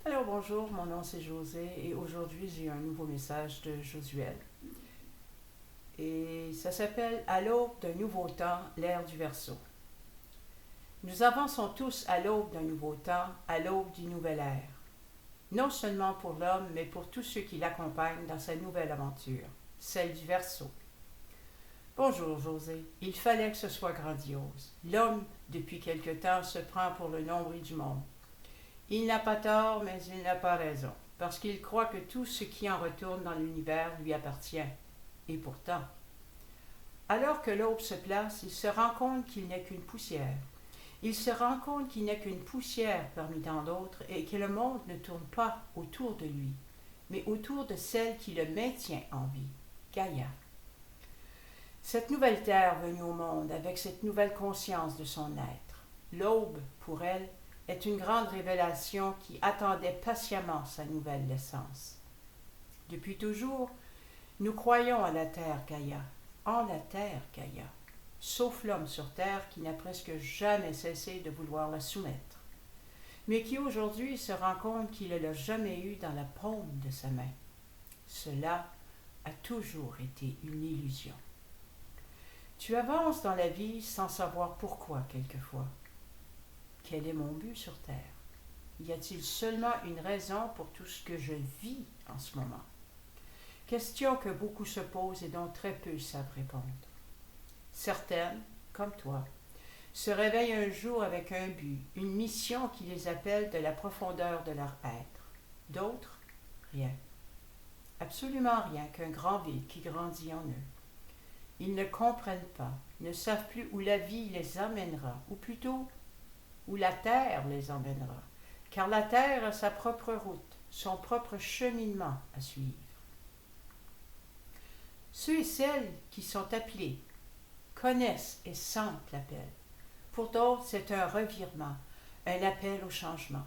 Alors bonjour, mon nom c'est José et aujourd'hui j'ai un nouveau message de Josuel. Et ça s'appelle À l'aube d'un nouveau temps, l'ère du Verseau. Nous avançons tous à l'aube d'un nouveau temps, à l'aube d'une nouvelle ère. Non seulement pour l'homme, mais pour tous ceux qui l'accompagnent dans sa nouvelle aventure, celle du Verseau. Bonjour José, il fallait que ce soit grandiose. L'homme, depuis quelque temps, se prend pour le nombril du monde. Il n'a pas tort, mais il n'a pas raison, parce qu'il croit que tout ce qui en retourne dans l'univers lui appartient. Et pourtant, alors que l'aube se place, il se rend compte qu'il n'est qu'une poussière. Il se rend compte qu'il n'est qu'une poussière parmi tant d'autres et que le monde ne tourne pas autour de lui, mais autour de celle qui le maintient en vie, Gaïa. Cette nouvelle terre venue au monde avec cette nouvelle conscience de son être, l'aube, pour elle, est une grande révélation qui attendait patiemment sa nouvelle naissance. Depuis toujours, nous croyons à la terre Gaïa, en la terre Gaïa, sauf l'homme sur terre qui n'a presque jamais cessé de vouloir la soumettre, mais qui aujourd'hui se rend compte qu'il ne l'a jamais eue dans la paume de sa main. Cela a toujours été une illusion. Tu avances dans la vie sans savoir pourquoi quelquefois. Quel est mon but sur terre? Y a-t-il seulement une raison pour tout ce que je vis en ce moment? Question que beaucoup se posent et dont très peu savent répondre. Certaines, comme toi, se réveillent un jour avec un but, une mission qui les appelle de la profondeur de leur être. D'autres, rien. Absolument rien qu'un grand vide qui grandit en eux. Ils ne comprennent pas, ne savent plus où la vie les emmènera, ou plutôt où la terre les emmènera, car la terre a sa propre route, son propre cheminement à suivre. Ceux et celles qui sont appelés connaissent et sentent l'appel. Pour d'autres, c'est un revirement, un appel au changement.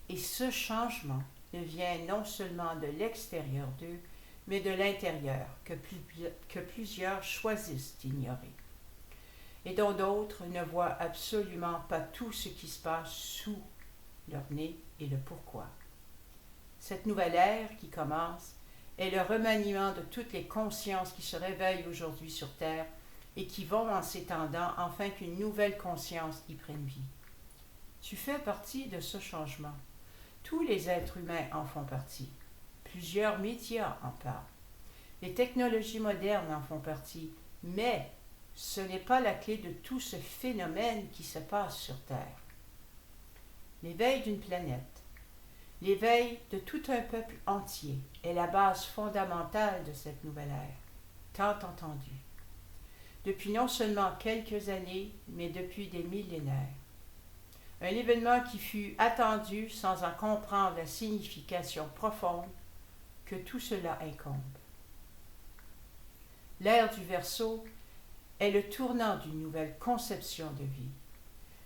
Et ce changement ne vient non seulement de l'extérieur d'eux, mais de l'intérieur, que plusieurs choisissent d'ignorer. Et dont d'autres ne voient absolument pas tout ce qui se passe sous leur nez et le pourquoi. Cette nouvelle ère qui commence est le remaniement de toutes les consciences qui se réveillent aujourd'hui sur Terre et qui vont en s'étendant afin qu'une nouvelle conscience y prenne vie. Tu fais partie de ce changement. Tous les êtres humains en font partie. Plusieurs médias en parlent. Les technologies modernes en font partie, mais ce n'est pas la clé de tout ce phénomène qui se passe sur Terre. L'éveil d'une planète, l'éveil de tout un peuple entier est la base fondamentale de cette nouvelle ère, tant entendue, depuis non seulement quelques années, mais depuis des millénaires. Un événement qui fut attendu sans en comprendre la signification profonde que tout cela incombe. L'ère du Verseau est le tournant d'une nouvelle conception de vie.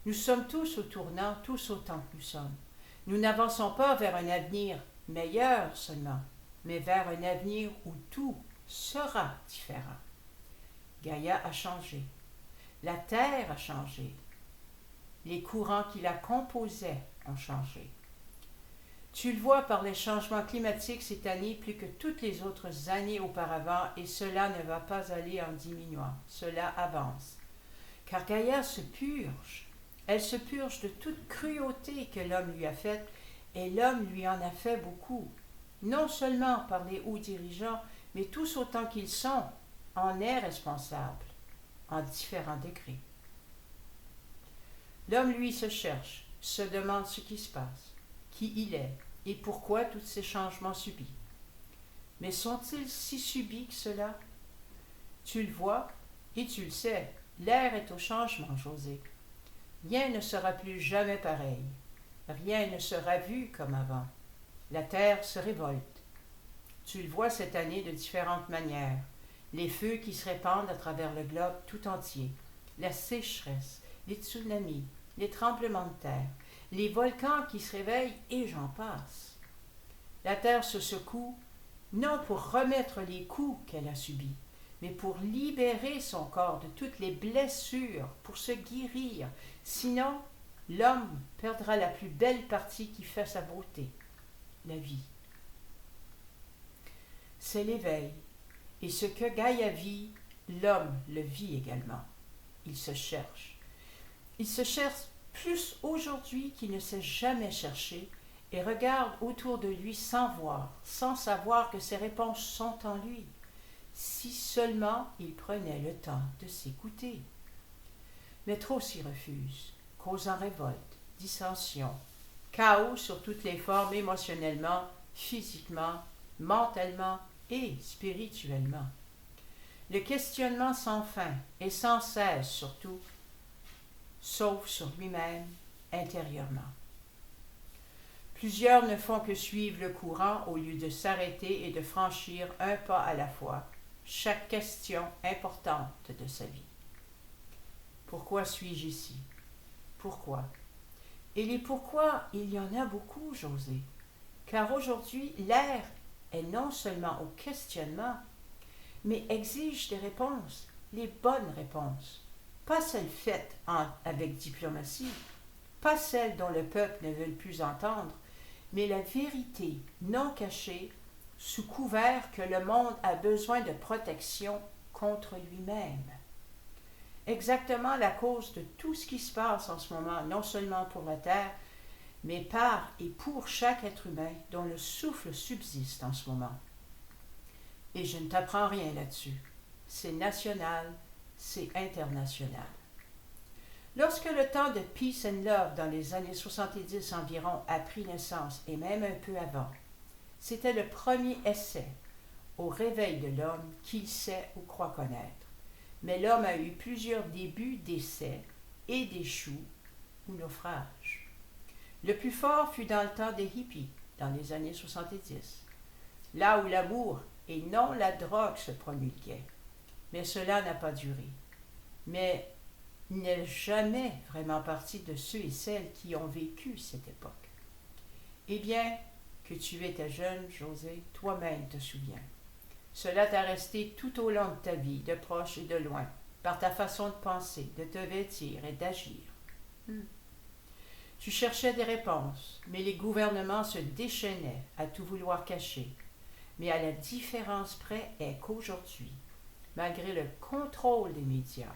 Nous sommes tous au tournant, tous autant que nous sommes. Nous n'avançons pas vers un avenir meilleur seulement, mais vers un avenir où tout sera différent. Gaïa a changé. La Terre a changé. Les courants qui la composaient ont changé. Tu le vois par les changements climatiques cette année plus que toutes les autres années auparavant, et cela ne va pas aller en diminuant, cela avance. Car Gaïa se purge. Elle se purge de toute cruauté que l'homme lui a faite, et l'homme lui en a fait beaucoup. Non seulement par les hauts dirigeants, mais tous autant qu'ils sont, en est responsable, en différents degrés. L'homme, lui, se cherche, se demande ce qui se passe, qui il est, et pourquoi tous ces changements subis. Mais sont-ils si subis que cela? Tu le vois et tu le sais, l'air est au changement, José. Rien ne sera plus jamais pareil. Rien ne sera vu comme avant. La terre se révolte. Tu le vois cette année de différentes manières. Les feux qui se répandent à travers le globe tout entier, la sécheresse, les tsunamis, les tremblements de terre, les volcans qui se réveillent et j'en passe. La terre se secoue, non pour remettre les coups qu'elle a subis, mais pour libérer son corps de toutes les blessures, pour se guérir. Sinon, l'homme perdra la plus belle partie qui fait sa beauté, la vie. C'est l'éveil, et ce que Gaïa vit, l'homme le vit également. Il se cherche. Il se cherche plus aujourd'hui qu'il ne s'est jamais cherché et regarde autour de lui sans voir, sans savoir que ses réponses sont en lui. Si seulement il prenait le temps de s'écouter. Mais trop s'y refuse, causant révolte, dissension, chaos sur toutes les formes émotionnellement, physiquement, mentalement et spirituellement. Le questionnement sans fin et sans cesse surtout, sauf sur lui-même intérieurement. Plusieurs ne font que suivre le courant au lieu de s'arrêter et de franchir un pas à la fois chaque question importante de sa vie. Pourquoi suis-je ici? Pourquoi? Et les pourquoi, il y en a beaucoup, José. Car aujourd'hui, l'ère est non seulement au questionnement, mais exige des réponses, les bonnes réponses. Pas celles faites avec diplomatie, pas celles dont le peuple ne veut plus entendre, mais la vérité non cachée sous couvert que le monde a besoin de protection contre lui-même. Exactement la cause de tout ce qui se passe en ce moment, non seulement pour la Terre, mais par et pour chaque être humain dont le souffle subsiste en ce moment. Et je ne t'apprends rien là-dessus. C'est national, c'est international. Lorsque le temps de Peace and Love dans les années 70 environ a pris naissance, et même un peu avant, c'était le premier essai au réveil de l'homme qu'il sait ou croit connaître. Mais l'homme a eu plusieurs débuts d'essais et d'échoues ou naufrages. Le plus fort fut dans le temps des hippies, dans les années 70, là où l'amour et non la drogue se promulguaient. Mais cela n'a pas duré. Mais il n'est jamais vraiment partie de ceux et celles qui ont vécu cette époque. Eh bien, que tu étais jeune, José, toi-même te souviens. Cela t'a resté tout au long de ta vie, de proche et de loin, par ta façon de penser, de te vêtir et d'agir. Tu cherchais des réponses, mais les gouvernements se déchaînaient à tout vouloir cacher. Mais à la différence près est qu'aujourd'hui, malgré le contrôle des médias,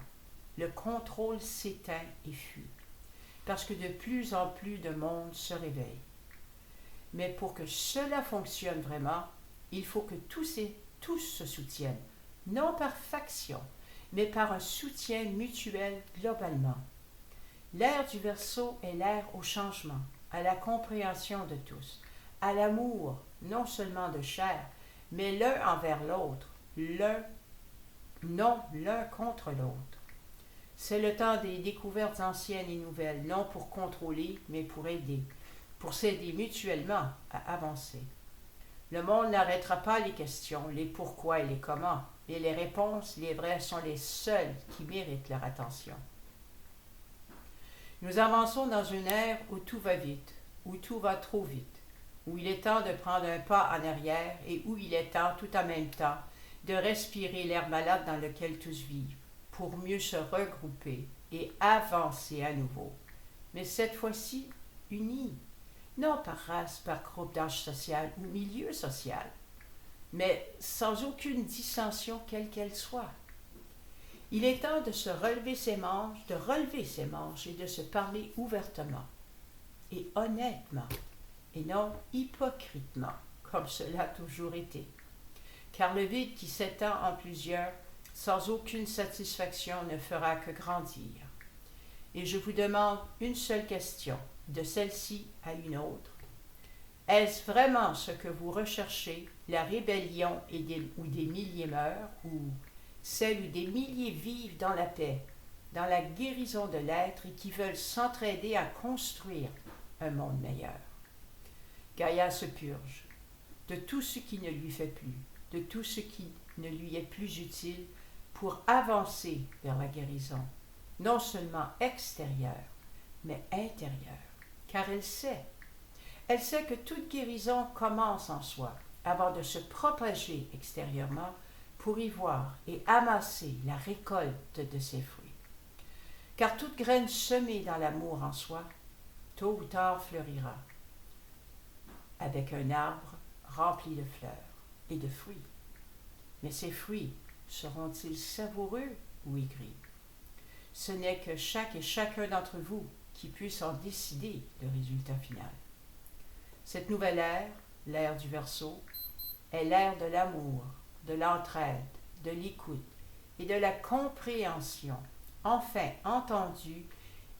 le contrôle s'éteint et fuit, parce que de plus en plus de monde se réveille. Mais pour que cela fonctionne vraiment, il faut que tous se soutiennent, non par faction, mais par un soutien mutuel globalement. L'ère du Verseau est l'ère au changement, à la compréhension de tous, à l'amour, non seulement de chair, mais l'un envers l'autre, non l'un contre l'autre. C'est le temps des découvertes anciennes et nouvelles, non pour contrôler, mais pour aider, pour s'aider mutuellement à avancer. Le monde n'arrêtera pas les questions, les pourquoi et les comment, mais les réponses, les vraies, sont les seules qui méritent leur attention. Nous avançons dans une ère où tout va vite, où tout va trop vite, où il est temps de prendre un pas en arrière et où il est temps, tout en même temps, de respirer l'air malade dans lequel tous vivent, pour mieux se regrouper et avancer à nouveau. Mais cette fois-ci, unis, non par race, par groupe d'âge social ou milieu social, mais sans aucune dissension quelle qu'elle soit. Il est temps de se relever ses manches, de relever ses manches et de se parler ouvertement et honnêtement, et non hypocritement, comme cela a toujours été. Car le vide qui s'étend en plusieurs, sans aucune satisfaction, ne fera que grandir. Et je vous demande une seule question, de celle-ci à une autre. Est-ce vraiment ce que vous recherchez, la rébellion où des milliers meurent, ou celle où des milliers vivent dans la paix, dans la guérison de l'être et qui veulent s'entraider à construire un monde meilleur? Gaïa se purge de tout ce qui ne lui fait plus, de tout ce qui ne lui est plus utile pour avancer vers la guérison, non seulement extérieure, mais intérieure, car elle sait que toute guérison commence en soi, avant de se propager extérieurement pour y voir et amasser la récolte de ses fruits. Car toute graine semée dans l'amour en soi, tôt ou tard fleurira. avec un arbre rempli de fleurs et de fruits. Mais ces fruits seront-ils savoureux ou aigris? Ce n'est que chaque et chacun d'entre vous qui puisse en décider le résultat final. Cette nouvelle ère, l'ère du Verseau, est l'ère de l'amour, de l'entraide, de l'écoute et de la compréhension, enfin entendue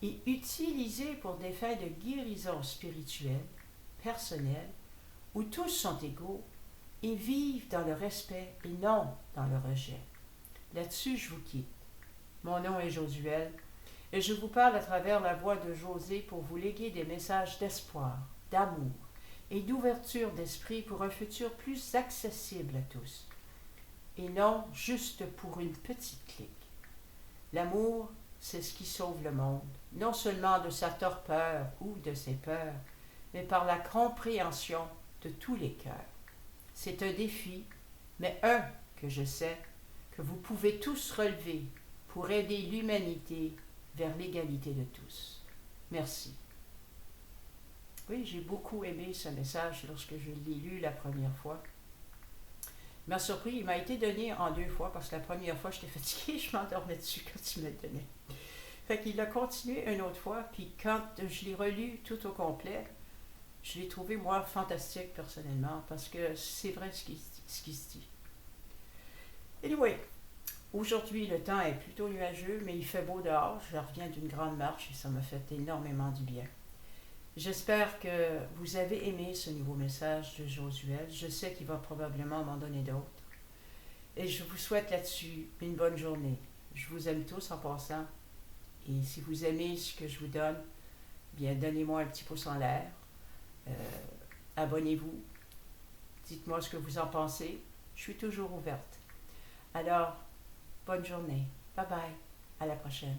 et utilisée pour des fins de guérison spirituelle, personnelle, où tous sont égaux et vivent dans le respect et non dans le rejet. Là-dessus, je vous quitte. Mon nom est Josuel et je vous parle à travers la voix de José pour vous léguer des messages d'espoir, d'amour et d'ouverture d'esprit pour un futur plus accessible à tous, et non juste pour une petite clique. L'amour, c'est ce qui sauve le monde, non seulement de sa torpeur ou de ses peurs, mais par la compréhension de tous les cœurs. C'est un défi, mais un que je sais que vous pouvez tous relever pour aider l'humanité vers l'égalité de tous. Merci. Oui, j'ai beaucoup aimé ce message lorsque je l'ai lu la première fois. Il m'a surpris, il m'a été donné en 2 fois parce que la première fois j'étais fatiguée, je m'endormais dessus quand il me le donnait. Fait qu'il a continué une autre fois, puis quand je l'ai relu tout au complet, je l'ai trouvé, moi, fantastique personnellement, parce que c'est vrai ce qui se dit. Anyway, aujourd'hui, le temps est plutôt nuageux, mais il fait beau dehors. Je reviens d'une grande marche et ça m'a fait énormément du bien. J'espère que vous avez aimé ce nouveau message de Josuel. Je sais qu'il va probablement m'en donner d'autres. Et je vous souhaite là-dessus une bonne journée. Je vous aime tous en passant. Et si vous aimez ce que je vous donne, bien donnez-moi un petit pouce en l'air. Abonnez-vous. Dites-moi ce que vous en pensez. Je suis toujours ouverte. Alors, bonne journée. Bye bye. À la prochaine.